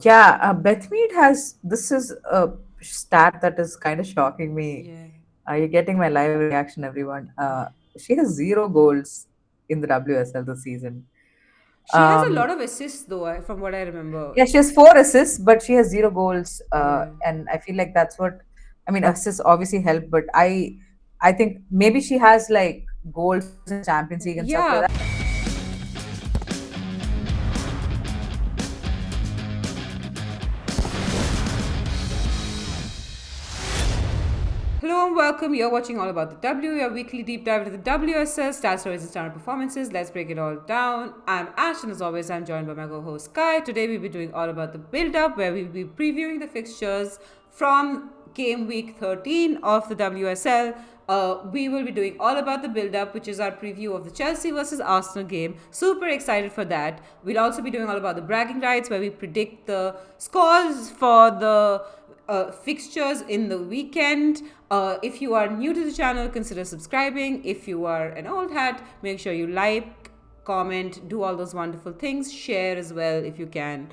Yeah, Bethmead has. This is a stat that is kind of shocking me. Yeah. You're getting my live reaction, everyone. She has 0 goals in the WSL this season. She has a Um, lot of assists though, from what I remember. yeah, she has 4 assists, but she has 0 goals. Yeah. And I feel like that's what I mean. Assists obviously help, but I think maybe she has like goals in Champions League and stuff like that. Yeah. Hello and welcome. You're watching All About the W, your weekly deep dive into the WSL, star stories and standard performances. Let's break it all down. I'm Ash, and as always, I'm joined by my co-host Sky. Today we'll be doing all about the build-up, where we'll be previewing the fixtures from game week 13 of the WSL. We will be doing all about the build-up, which is our preview of the Chelsea versus Arsenal game. Super excited for that. We'll also be doing all about the bragging rights, where we predict the scores for the fixtures in the weekend. If you are new to the channel, consider subscribing. If you are an old hat, make sure you like, comment, do all those wonderful things. Share as well if you can.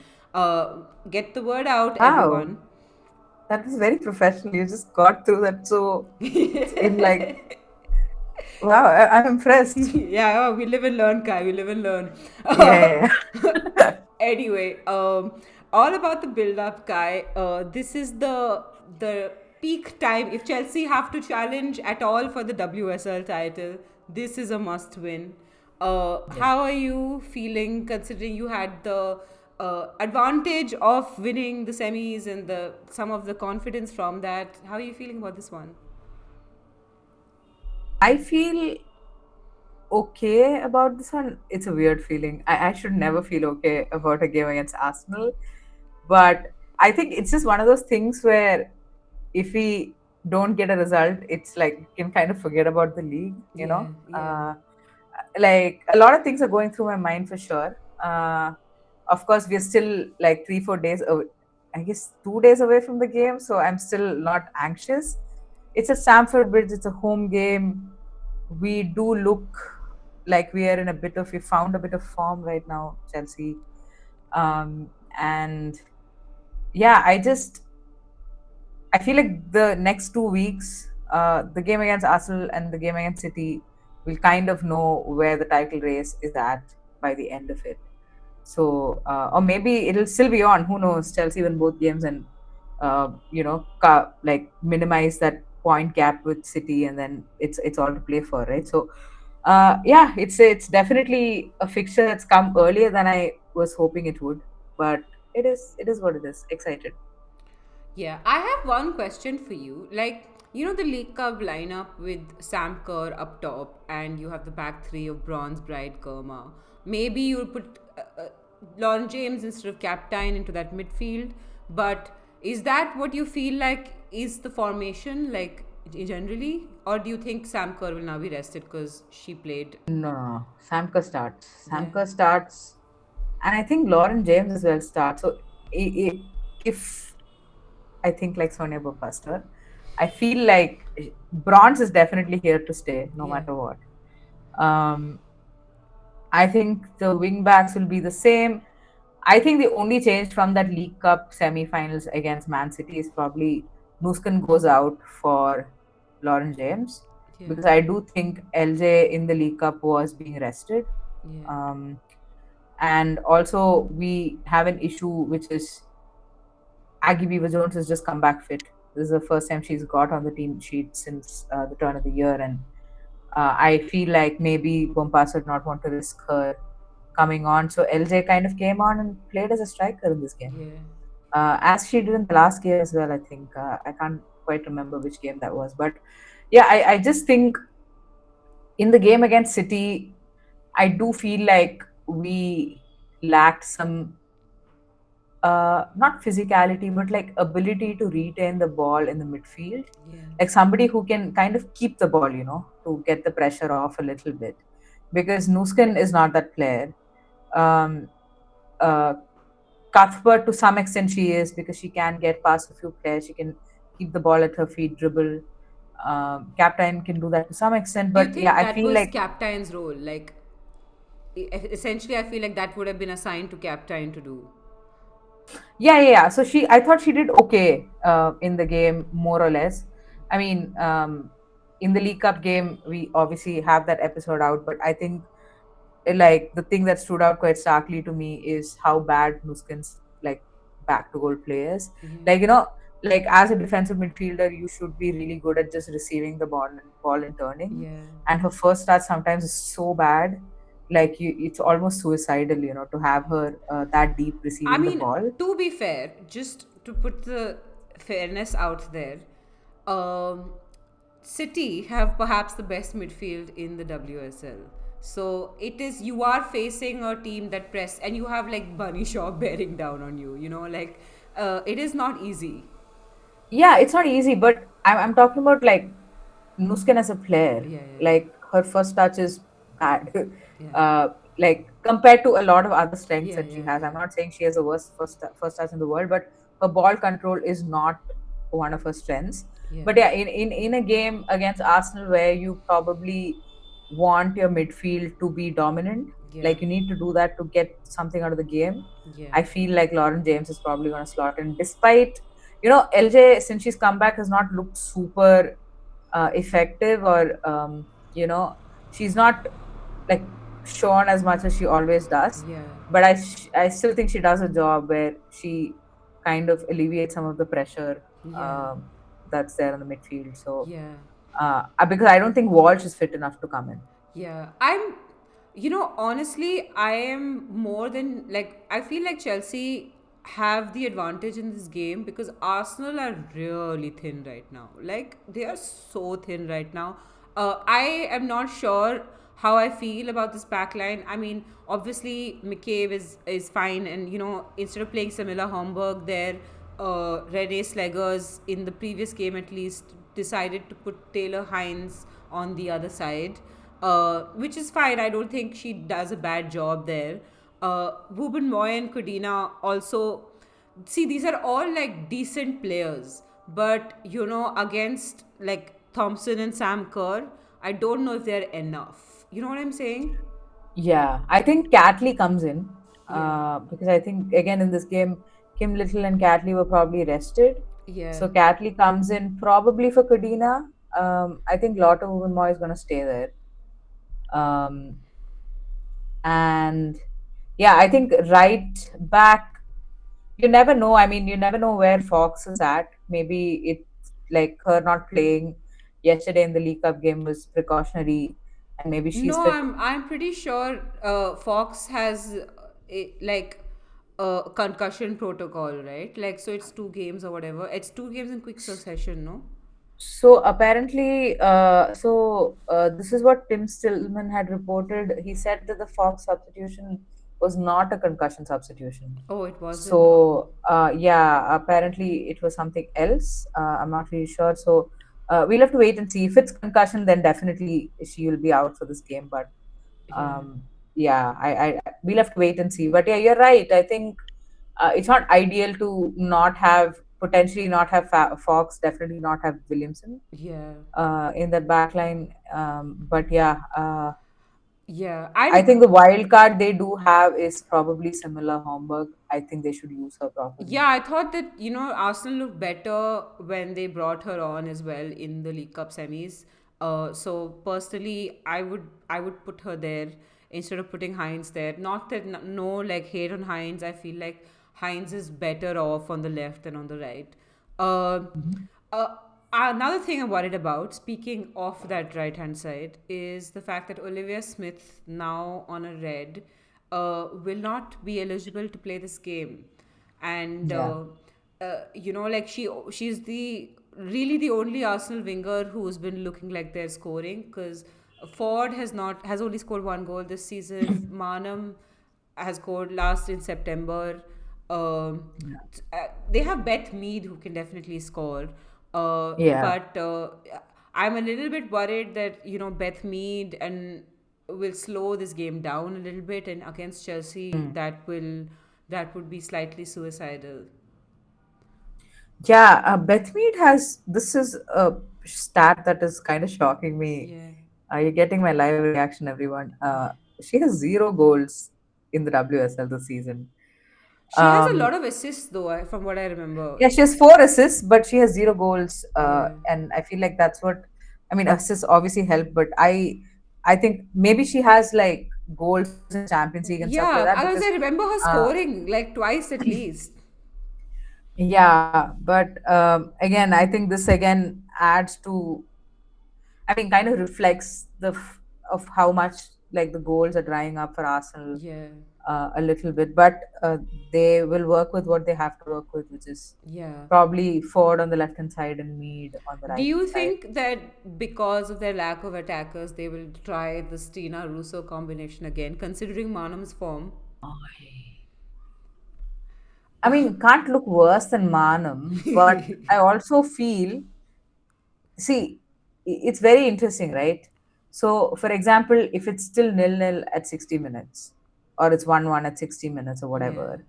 Get the word out, Wow, everyone. that was very professional. You just got through that so in like wow. I'm impressed. Yeah, oh, we live and learn, Kai. We live and learn. Yeah, Anyway, all about the build-up, Kai. This is the peak time. If Chelsea have to challenge at all for the WSL title, this is a must-win. yeah. How are you feeling, considering you had the advantage of winning the semis and the some of the confidence from that? How are you feeling about this one? I feel okay about this one. It's a weird feeling. I should never feel okay about a game against Arsenal. But I think it's just one of those things where if we don't get a result, it's like you can kind of forget about the league, you Yeah, know? yeah. Like a lot of things are going through my mind for sure. Of course, we're still like 3, 4 days away, I guess 2 days away from the game, so I'm still not anxious. It's at Stamford Bridge, it's a home game. We do look like we found a bit of form right now, Chelsea. And yeah, I feel like the next 2 weeks, the game against Arsenal and the game against City, will kind of know where the title race is at by the end of it. So, or maybe it'll still be on. Who knows? Chelsea win both games and like minimize that point gap with City, and then it's all to play for, right? So, yeah, it's definitely a fixture that's come earlier than I was hoping it would, but it is what it is. Excited. Yeah, I have one question for you. Like, you know, the League Cup lineup with Sam Kerr up top, and you have the back three of Bronze, Bright, Kerma. Maybe you'll put Lauren James instead of Captain into that midfield. But is that what you feel like is the formation, like generally? Or do you think Sam Kerr will now be rested because she played? No, no, no. Samka starts. Yeah. Samka starts, and I think Lauren James as well starts. So, if I think like Sonia Bopasta, I feel like bronze is definitely here to stay, no Yeah. matter what. Um, I think the wing backs will be the same. I think the only change from that League Cup semi-finals against Man City is probably Nuskan goes out for Lauren James, Yeah. because I do think LJ in the League Cup was being rested. Yeah. Um, and also we have an issue, which is Aggie Beaver Jones has just come back fit. This is the first time she's got on the team sheet since the turn of the year, and I feel like maybe Bompas would not want to risk her coming on. So LJ kind of came on and played as a striker in this game, Yeah. as she did in the last game as well. I think I can't quite remember which game that was, but yeah, I just think in the game against City, I do feel like we lacked some not physicality, but like ability to retain the ball in the midfield, Yeah. like somebody who can kind of keep the ball, to get the pressure off a little bit, because Nuskin is not that player. um, uh, Cuthbert, to some extent, she is, because she can get past a few players, she can keep the ball at her feet, dribble. Captain can do that to some extent, Do you but yeah, think I that feel was like Captain's role? Like, essentially, I feel like that would have been assigned to Captain to do. Yeah, yeah, yeah. So I thought she did okay in the game, more or less. I mean, in the League Cup game, we obviously have that episode out, but I think like the thing that stood out quite starkly to me is how bad Nuskin's like back to goal players. Yeah. Like, you know, like as a defensive midfielder, you should be really good at just receiving the ball and turning. Yeah. And her first touch sometimes is so bad, like it's almost suicidal, you know, to have her that deep I receiving the mean, ball. to be fair, just to put the fairness out there, um, City have perhaps the best midfield in the WSL. So it is, you are facing a team that press, and you have like Bunny Shaw bearing down on you. You know, like it is not easy. Yeah, it's not easy, but I'm talking about like Nuskin as a player. Yeah, yeah, Like her first touch is bad. yeah, Like compared to a lot of other strengths yeah, that she yeah, has. yeah, I'm not saying she has the worst first touch in the world, but her ball control is not one of her strengths. yeah, But yeah, in a game against Arsenal where you probably want your midfield to be dominant, yeah, like you need to do that to get something out of the game. yeah, I feel like Lauren James is probably going to slot in, despite, you know, LJ since she's come back has not looked super effective, or you know, she's not like shown as much as she always does. yeah, But I still think she does a job where she kind of alleviates some of the pressure yeah, um, that's there in the midfield. So yeah. because I don't think Walsh is fit enough to come in. Yeah, honestly, I am more than like, I feel like Chelsea have the advantage in this game because Arsenal are really thin right now. Like, they are so thin right now. I am not sure how I feel about this back line. I mean, obviously, McCabe is fine, and instead of playing Samila Homburg there, Renee Slegers in the previous game at least decided to put Taylor Hines on the other side, which is fine. I don't think she does a bad job there. Ruben Moy and Codina also. See, these are all like decent players, but against like Thompson and Sam Kerr, I don't know if they're enough. You know what I'm saying? Yeah, I think Catley comes in Yeah, because I think again in this game, Kim Little and Catley were probably rested. yeah. So Catley comes in probably for Kadena. I think Lotte Moy is going to stay there. Um, and yeah, I think right back, you never know. I mean, you never know where Fox is at. Maybe it's like her not playing yesterday in the League Cup game was precautionary, and maybe she's No, fit. I'm pretty sure Fox has like a concussion protocol, right? Like, so it's 2 games or whatever. It's 2 games in quick succession, no? So apparently, this is what Tim Stillman had reported. He said that the Fox substitution was not a concussion substitution. Oh, it wasn't. Oh, So yeah, apparently it was something else. I'm not really sure. So we'll have to wait and see. If it's concussion, then definitely she will be out for this game. But yeah, yeah, we'll have to wait and see. But yeah, you're right. I think it's not ideal to not have potentially not have Fox, definitely not have Williamson yeah, in that back line. But yeah, yeah. I think the wild card they do have is probably similar Homburg. I think they should use her properly. Yeah, I thought that Arsenal looked better when they brought her on as well in the League Cup semis. So personally, I would put her there instead of putting Hines there. Not that no like hate on Hines. I feel like Hines is better off on the left than on the right. Uh, Mhm. uh, Another thing I'm worried about, speaking of that right hand side, is the fact that Olivia Smith, now on a red, will not be eligible to play this game. And Yeah. like she's the really the only Arsenal winger who's been looking like they're scoring, because Ford has only scored 1 goal this season. Manam has scored last in September. Yeah. They have Beth Mead who can definitely score, Yeah. but I'm a little bit worried that Beth Mead and will slow this game down a little bit, and against Chelsea Mm. that would be slightly suicidal. Yeah, Bethmead has this is a stat that is kind of shocking me. Yeah. You're getting my live reaction, everyone. She has 0 goals in the WSL this season. She has a lot Um, of assists, though, from what I remember. yeah, she has 4 assists, but she has 0 goals. Yeah. And I feel like that's what I mean. Assists obviously help, but I think maybe she has like goals in Champions League and stuff like that Yeah, because I remember her uh, scoring like twice at least. yeah, but again, I think this again adds to, I mean, kind of reflects of how much like the goals are drying up for Arsenal Yeah, a little bit, but they will work with what they have to work with, which is yeah. probably forward on the left hand side and mid on the Do right you side. think that because of their lack of attackers, they will try the Stina Russo combination again, considering Manam's form? I mean, can't look worse than Manam, but I also feel, see, it's very interesting, right? So, for example, if it's still nil-nil at 60 minutes, or it's 1-1 at 60 minutes, or Yeah, whatever,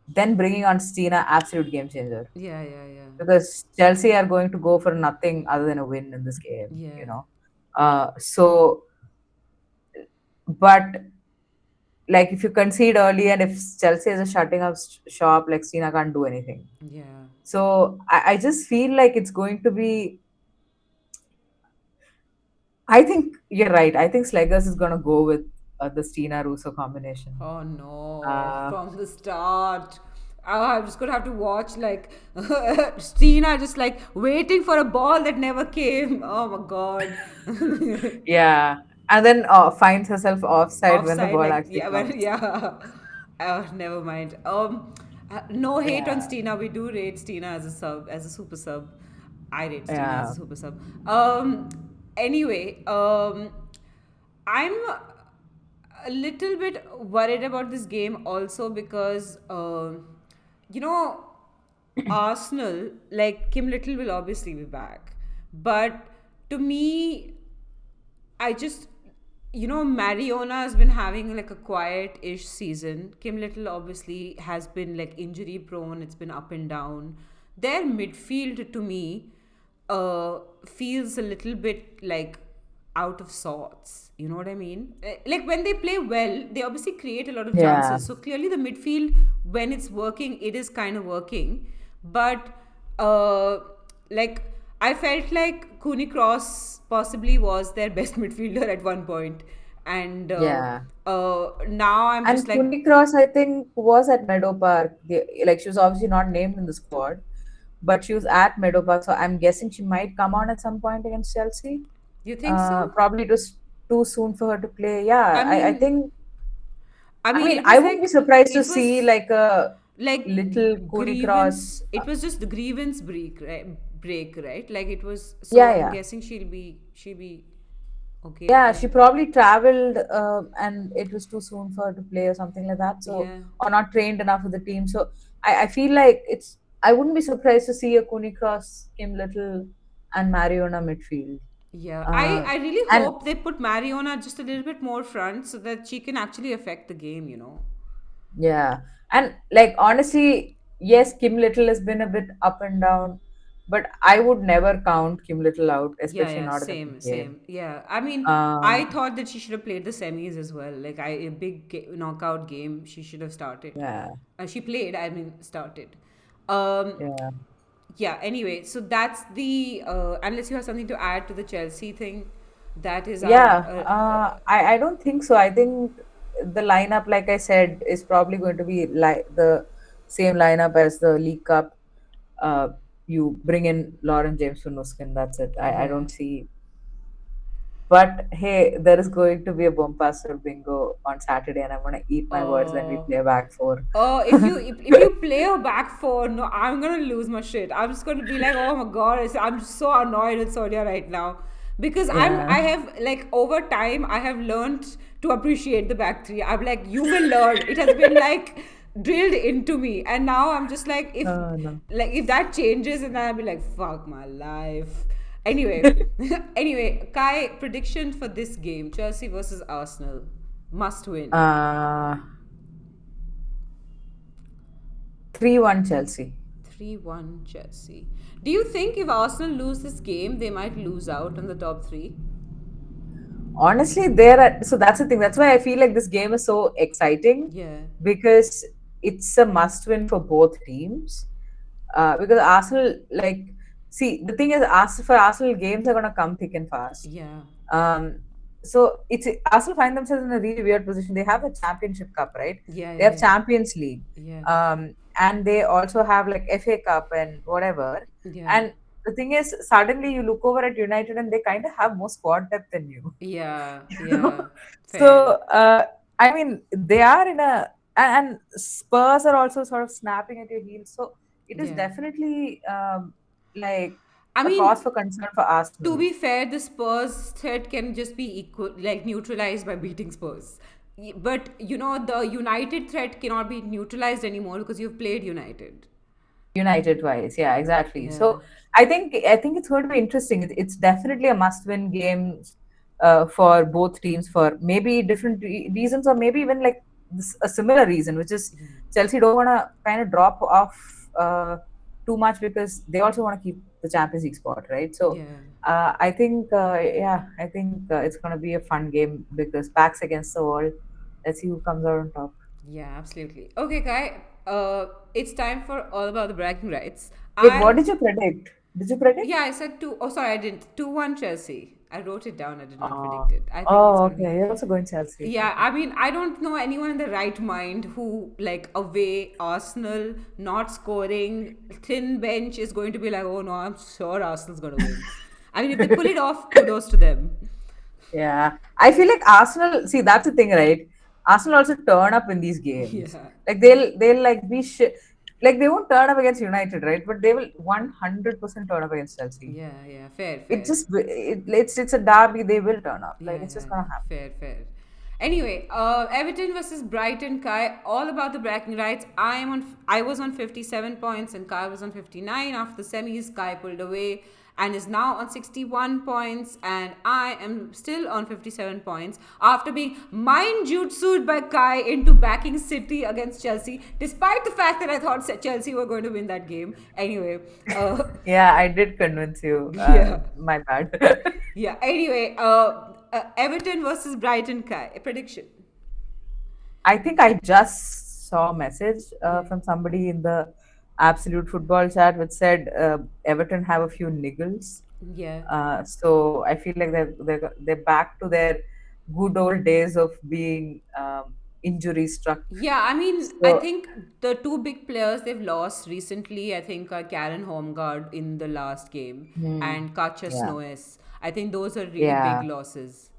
then bringing on Stina, absolute game changer. yeah, yeah, yeah, Because Chelsea are going to go for nothing other than a win in this game, yeah, So, but like if you concede early and if Chelsea is a shutting up shop, like Stina can't do anything. yeah. So I just feel like it's going to be. I think you're right. I think Sleggers is going to go with the Stina Russo combination. Oh no, Uh, from the start. Oh, I'm just gonna have to watch like Stina just like waiting for a ball that never came. Oh my god. yeah, and then finds herself offside when the Offside, ball like actually yeah, but comes. yeah. Never mind. No hate on Yeah, Stina. We do rate Stina as a sub, as a super sub. I rate Stina as a yeah, super sub. Anyway, I'm a little bit worried about this game also because you know Arsenal, like Kim Little will obviously be back, but to me, I just, Mariona has been having like a quiet-ish season. Kim Little obviously has been like injury prone. It's been up and down. Their midfield to me feels a little bit like out of sorts. You know what I mean? Like when they play well, they obviously create a lot of yeah, chances. So clearly, the midfield, when it's working, it is kind of working. But uh, like I felt like Cooney Cross possibly was their best midfielder at one point, and yeah. now I'm just And like, Kundi Cross, I think, was at Meadow Park. Like she was obviously not named in the squad, but she was at Meadow Park. So I'm guessing she might come on at some point against Chelsea. you think so? Probably it was too soon for her to play. I Yeah, I mean, think. I I mean, mean, it I was wouldn't be like surprised to it see was like a like little Kuni grievance. Cross. It was just the grievance break, right? Break, right? Like it was. So Yeah, I'm yeah. guessing she'll be okay Yeah, again. she probably traveled and it was too soon for her to play or something like that. So, Yeah, or not trained enough with the team. So, I feel like I wouldn't be surprised to see a Kuni Cross, Kim Little, and Mariona midfield. yeah. I Uh, I really and hope they put Mariona just a little bit more front so that she can actually affect the game. yeah, and like honestly, yes, Kim Little has been a bit up and down, but I would never count Kim Little out, Yeah, especially yeah, not in a big same, game. same. Yeah, I mean, I Um, thought that she should have played the semis as well. Like, a big knockout game, she should have started. yeah, She played, I mean, started. Um, yeah. yeah, anyway, so that's the, unless you have something to add to the Chelsea thing, that is our, Yeah, I don't think so. I think the lineup, like I said, is probably going to be like the same lineup as the League Cup. Uh, you bring in Lauren James for Nuskin, that's it. I yeah. don't see. But hey, there is going to be a Bombasser bingo on Saturday, and I'm going to eat my words when we Uh, play a back four. if you play a back four, no, I'm gonna lose my shit. I'm just gonna be like, oh my god, I'm so annoyed with Sonia right now because Yeah. I have like over time I have learned to appreciate the back three. I'm like, you will learn. It has been like drilled into me, and now I'm just No. if that changes, and then I'll be like, fuck my life. Anyway, anyway, Kai, prediction for this game: Chelsea versus Arsenal, must win. Uh, 3-1 Chelsea. 3-1 Chelsea. Do you think if Arsenal lose this game, they might lose out on the top three? Honestly, so that's the thing. That's why I feel like this game is so exciting Yeah. because it's a must win for both teams. Because Arsenal, like, see, the thing is, for Arsenal, games are gonna come thick and fast. Yeah. Um, so it's Arsenal find themselves in a really weird position. They have a Championship Cup, right? Yeah, They yeah, have yeah. Champions League, Yeah. and they also have like FA Cup and whatever. Yeah. And the thing is, suddenly you look over at United and they kind of have more squad depth than you. Yeah. You know? Yeah. Fair. So I mean, they are in and Spurs are also sort of snapping at your heels. So it is Yeah. definitely like I a cause mean, for concern for to Arsenal. be fair, the Spurs threat can just be equal, like neutralized by beating Spurs. But the United threat cannot be neutralized anymore because you've played United. United wise, yeah, exactly. Yeah. So I think it's going to be interesting. It's definitely a must-win game for both teams for maybe different reasons, or maybe even like a similar reason, which is Yeah. Chelsea don't want to kind of drop off too much because they also want to keep the Champions League spot, right? So Yeah. I think it's going to be a fun game because backs against the wall. Let's see who comes out on top. Yeah, absolutely. Okay, Kai. It's time for all about the bragging rights. Wait, what I did you predict? Did you predict? Yeah, I said two. Oh, sorry, I didn't. 2-1 Chelsea. I wrote it down. I did not predict Oh, it. I think it's oh, gonna be. okay. You're also going Chelsea. Yeah, Okay. I mean, I don't know anyone in the right mind who, like, away Arsenal not scoring, thin bench is going to be like, oh no, I'm sure Arsenal's gonna win. I mean, if they pull it off, kudos to them. Yeah, I feel like Arsenal. See, that's the thing, right? Arsenal also turn up in these games. Yeah, Like they'll like be like they won't turn up against United, right? But they will 100% turn up against Chelsea. yeah, yeah. Fair, It fair. just it's a derby. They will turn up. Like Yeah, it's yeah, just gonna happen. fair, fair. Anyway, Everton versus Brighton. Kai, all about the bragging rights. I was on 57 points and Kai was on 59 after the semis. Kai pulled away and is now on 61 points, and I am still on 57 points after being mind jutsued by Kai into backing City against Chelsea, despite the fact that I thought Chelsea were going to win that game. Anyway, Yeah, I did convince you. yeah. My bad. Yeah. Anyway, Everton versus Brighton. Kai, a prediction. I think I just saw a message Yeah. from somebody in the Absolute Football chat which said Everton have a few niggles. Yeah. So I feel like they're back to their good old days of being injury struck. Yeah, I mean, I So think the two big players they've lost recently, I think, are Karen Holmgard in the last game hmm, and Katja yeah, Snoes. I think those are really big yeah. losses.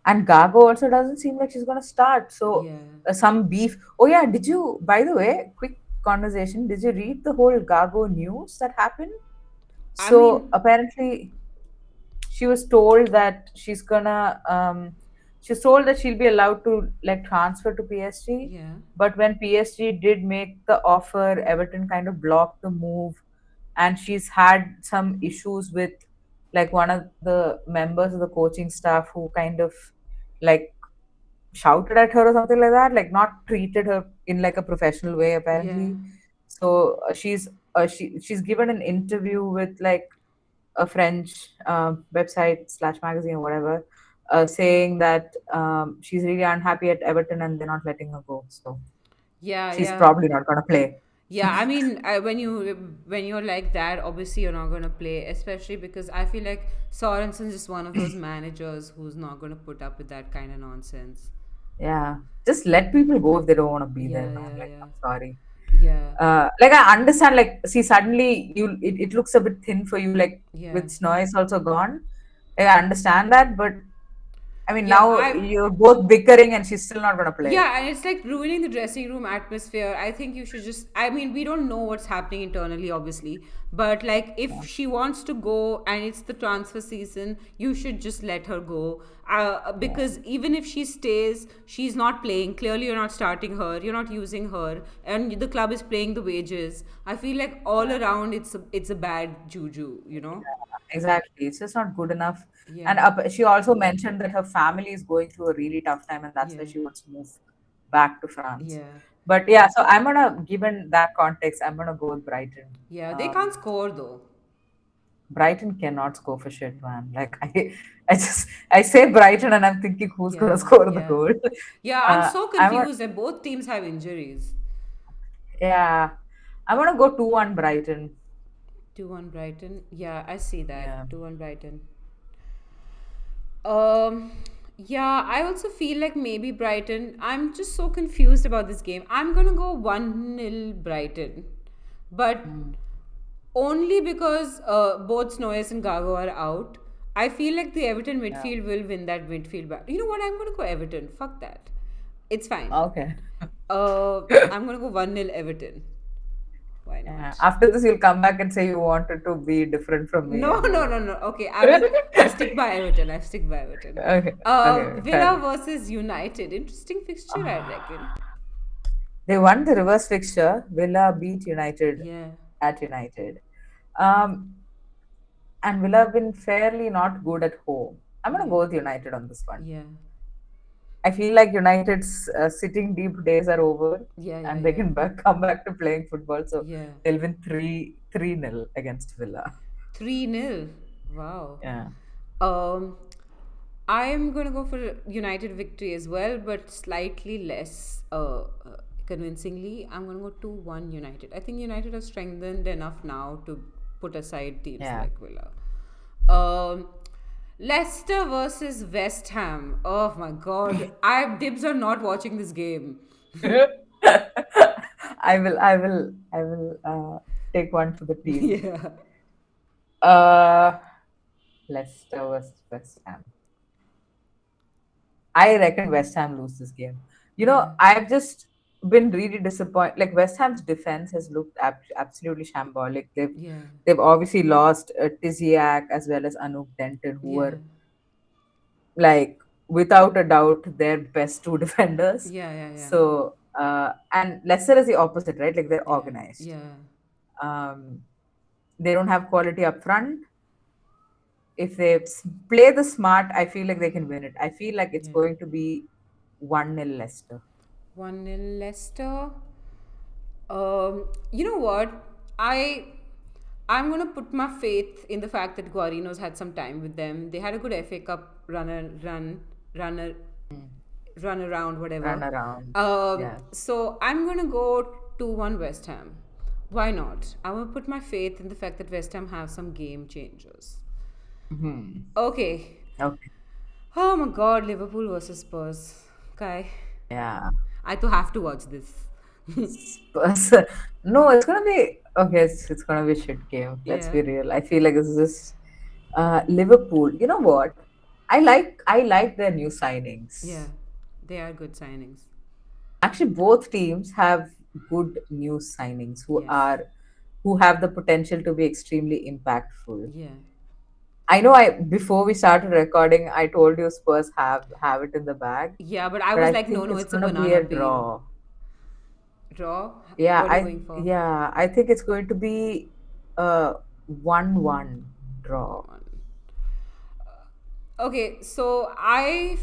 And Gago also doesn't seem like she's gonna start. So Yeah. some beef. Oh yeah, did you? By the way, quick conversation. Did you read the whole Gago news that happened? I So mean, apparently she was told that she's told that she'll be allowed to like transfer to PSG, yeah. but when PSG did make the offer, Everton kind of blocked the move, and she's had some issues with like one of the members of the coaching staff who kind of like shouted at her or something like that, like not treated her in like a professional way Yeah. apparently. So she's given an interview with like a French website slash magazine or whatever, saying that she's really unhappy at Everton and they're not letting her go. So Yeah, she's yeah. probably not gonna play. Yeah, I mean, when you're like that, obviously you're not gonna play, especially because I feel like Sorensen's just one of those managers who's not gonna put up with that kind of nonsense. Yeah, just let people go if they don't want to be there, Yeah, man. yeah, Like, yeah, I'm sorry. yeah, Like I understand. Like, see, suddenly it looks a bit thin for you. Like yeah. with Noise also gone. Like, I understand that, but I mean Yeah, now I you're both bickering and she's still not gonna play. Yeah, and it's like ruining the dressing room atmosphere. I think you should just. I mean, we don't know what's happening internally, obviously, but like if Yeah. she wants to go and it's the transfer season, you should just let her go. Yeah. Because even if she stays, she's not playing. Clearly, you're not starting her. You're not using her, and the club is paying the wages. I feel like all around, it's a bad juju. You know? Yeah, exactly. It's just not good enough. And Yeah, she also mentioned that her family is going through a really tough time, and that's why yeah, she wants to move back to France. yeah, But yeah, so I'm gonna, given that context, I'm gonna go with Brighton. yeah. They can't Um, score though. Brighton cannot score for shit, man. Like I say Brighton, and I'm thinking who's gonna Yeah, score the yeah. goal. Yeah, I'm so I'm a, confused that both teams have injuries. Yeah, I'm gonna go 2-1 Brighton. 2-1 Brighton. Yeah, I see Yeah. that. 2-1 Brighton. Um, yeah, I also feel like maybe Brighton. I'm just so confused about this game. I'm gonna go 1-0 Brighton, but Mm. only because both Snoyes and Gago are out. I feel like the Everton Yeah. midfield will win that midfield battle. You know what? I'm gonna go Everton. Fuck that. It's fine. Okay. I'm gonna go 1-0 Everton. Why Yeah. not? After this, you'll come back and say you wanted to be different from me, No, and no, you. no, no. Okay, I will. I stick by Everton. I stick by Everton. Okay. Okay. Fair Villa enough. versus United. Interesting fixture, I reckon. They won the reverse fixture. Villa beat United Yeah, at United. Um, and Villa have been fairly not good at home. I'm gonna yeah, go with United on this one. yeah, I feel like United's sitting deep days are over, yeah, yeah, and they yeah, can come back to playing football. So yeah. they'll win 3-0 against Villa. 3-0. Wow. Yeah, Um, I'm gonna go for United victory as well, but slightly less convincingly. I'm gonna go 2-1 United. I think United are strengthened enough now to put aside teams yeah. like Villa. Um, Leicester versus West Ham. Oh my god. I dibs are not watching this game. I will take one for the team. Yeah. Uh, Leicester versus West Ham. I reckon West Ham lose this game. Yeah. I've just been really disappointed. Like West Ham's defense has looked absolutely shambolic. They've Yeah. they've obviously lost Tiziak as well as Anoop Denton, who Yeah. were like without a doubt their best two defenders. Yeah. Yeah. Yeah. So and Leicester is the opposite, right? Like they're Yeah. organized. Yeah. Um, they don't have quality up front. If they play the smart, I feel like they can win it. I feel like it's Yeah. going to be 1-0 Leicester. 1-0 Leicester. You know what? I I'm gonna put my faith in the fact that Guarino's had some time with them. They had a good FA Cup runner run around Run whatever. around. Yeah. So I'm gonna go 2-1 West Ham. Why not? I'm gonna put my faith in the fact that West Ham have some game changers. Hmm. Okay. Okay. Oh my God, Liverpool versus Spurs. Okay, Yeah. I to have to watch this. Spurs. No, it's gonna be okay. It's gonna be a shit game. Let's Yeah, be real. I feel like this is just Liverpool. You know what? I like their new yeah, signings. they are good signings. Actually, both teams have good new signings Yes. who have the potential to be extremely impactful. Yeah. I know I before we started recording, I told you Spurs have it in the bag, Yeah, but I but was I like, no, think no, it's it's a gonna be banana a peel. draw. Draw? Yeah, What are you going for? I think it's going to be a 1-1 draw. 1-1. Okay, so I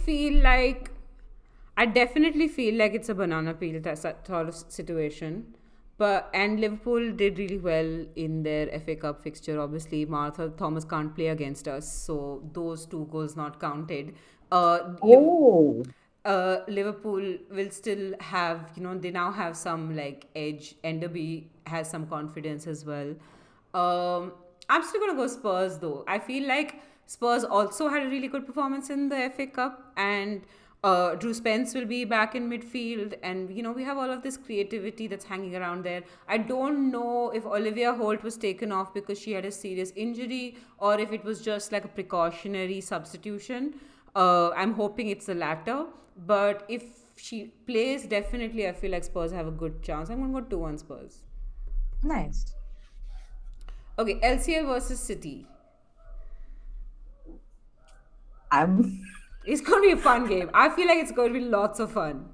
definitely feel like it's a banana peel sort of situation. But and Liverpool did really well in their FA Cup fixture. Obviously, Martha Thomas can't play against us, so those two goals not counted. Oh, Liverpool will still have, they now have some like edge. Enderby has some confidence as well. Um, I'm still gonna go Spurs though. I feel like Spurs also had a really good performance in the FA Cup, and Drew Spence will be back in midfield, and we have all of this creativity that's hanging around there. I don't know if Olivia Holt was taken off because she had a serious injury, or if it was just like a precautionary substitution. I'm hoping it's the latter, but if she plays, definitely I feel like Spurs have a good chance. I'm gonna go 2-1 Spurs. nice. Okay, LCL versus City. I'm. It's going to be a fun game. I feel like it's going to be lots of fun.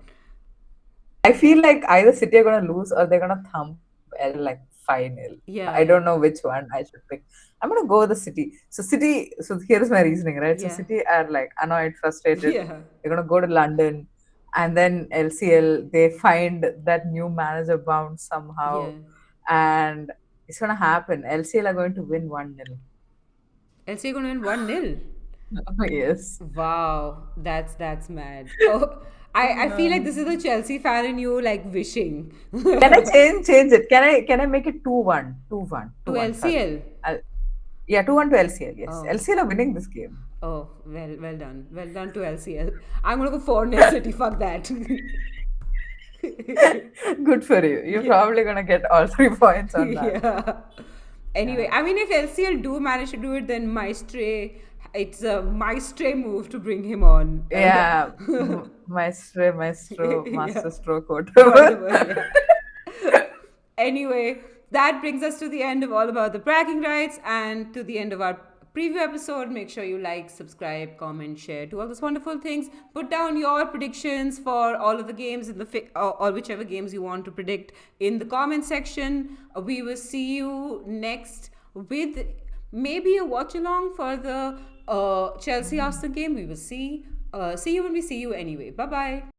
I feel like either City are gonna lose or they're gonna thump L like 5-0. Yeah, I yeah, don't know which one I should pick. I'm gonna go with the City. So City. So here's my reasoning, right? So yeah, City are like annoyed, frustrated. yeah, They're gonna go to London, and then LCL they find that new manager bound somehow, yeah. and it's gonna happen. LCL are going to win 1-0. LCA going to win 1-0. Yes. Wow, that's mad. Oh, I feel like this is the Chelsea fan in you, like wishing. Can I To change it? Can I make it 2-1? 2-1. 2-1. Sorry. LCL. I'll, yeah, 2-1 to LCL. Yes. Oh. LCL are winning this game. Oh, well done. Well done to LCL. I'm gonna go 4-0 City. Fuck that. Good for you. You're probably gonna get all 3 points on that. Yeah. Anyway, Yeah. I mean, if LCL do manage to do it, then it's a Maestre move to bring him on. Yeah. Maestro, Yeah. master stroke, whatever. Whatever, yeah. Anyway, that brings us to the end of All About the Bragging Rights and to the end of our preview episode. Make sure you like, subscribe, comment, share, do all those wonderful things. Put down your predictions for all of the games in or whichever games you want to predict in the comment section. We will see you next with maybe a watch along for the Chelsea Arsenal game. We will see. See you when we see you anyway. Bye bye.